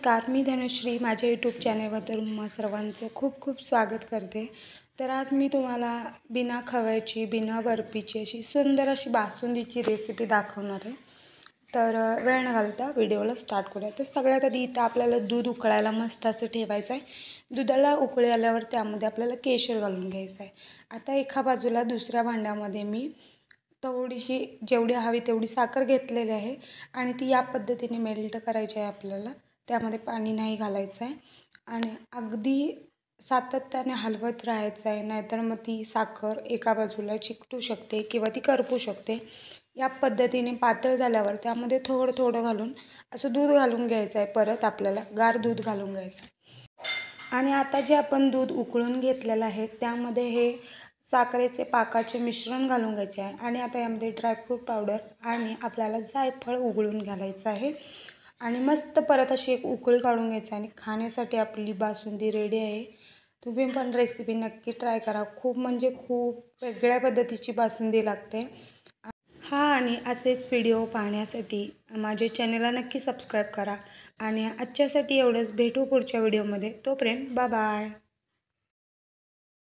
नमस्कार, मी धनश्री माझ्या यूट्यूब चॅनलवर तुम्हा सर्वांचं खूप खूप स्वागत करते। तर आज मी तुम्हाला बिना खव्याची, बिना बर्फीची अशी सुंदर अशी बासुंदीची रेसिपी दाखवणार आहे। तर वेळ न घालता व्हिडिओला स्टार्ट करूया। तर सगळ्यात आधी इथं आपल्याला दूध उकळायला मस्त असं ठेवायचं आहे। दुधाला उकळी आल्यावर त्यामध्ये आपल्याला केशर घालून घ्यायचं आहे। आता एका बाजूला दुसऱ्या भांड्यामध्ये मी थोडीशी जेवढी हवी तेवढी साखर घेतलेली आहे आणि ती या पद्धतीने मेल्ट करायची आहे आपल्याला। त्यामध्ये पाणी नाही घालायचं आहे आणि अगदी सातत्याने हलवत राहायचं आहे, नाहीतर मग ती साखर एका बाजूला चिकटू शकते किंवा ती करपू शकते। या पद्धतीने पातळ झाल्यावर त्यामध्ये थोडं थोडं घालून असं दूध घालून घ्यायचं आहे। परत आपल्याला गार दूध घालून घ्यायचं आहे आणि आता जे आपण दूध उकळून घेतलेलं आहे त्यामध्ये हे साखरेचे पाकाचे मिश्रण घालून घ्यायचे आहे आणि आता यामध्ये ड्रायफ्रूट पावडर आणि आपल्याला जायफळ उघळून घालायचं आहे आणि मस्त परत अशी एक उकळी काढून घ्यायची आणि खाण्यासाठी आपली बासुंदी रेडी आहे। तुम्ही पण रेसिपी नक्की ट्राय करा। खूप म्हणजे खूप वेगळ्या पद्धतीची बासुंदी लागते। आणि असेच व्हिडिओ पाहण्यासाठी माझ्या चॅनलला नक्की सबस्क्राईब करा आणि आजच्यासाठी एवढंच। भेटू पुढच्या व्हिडिओमध्ये, तोपर्यंत बाय बाय।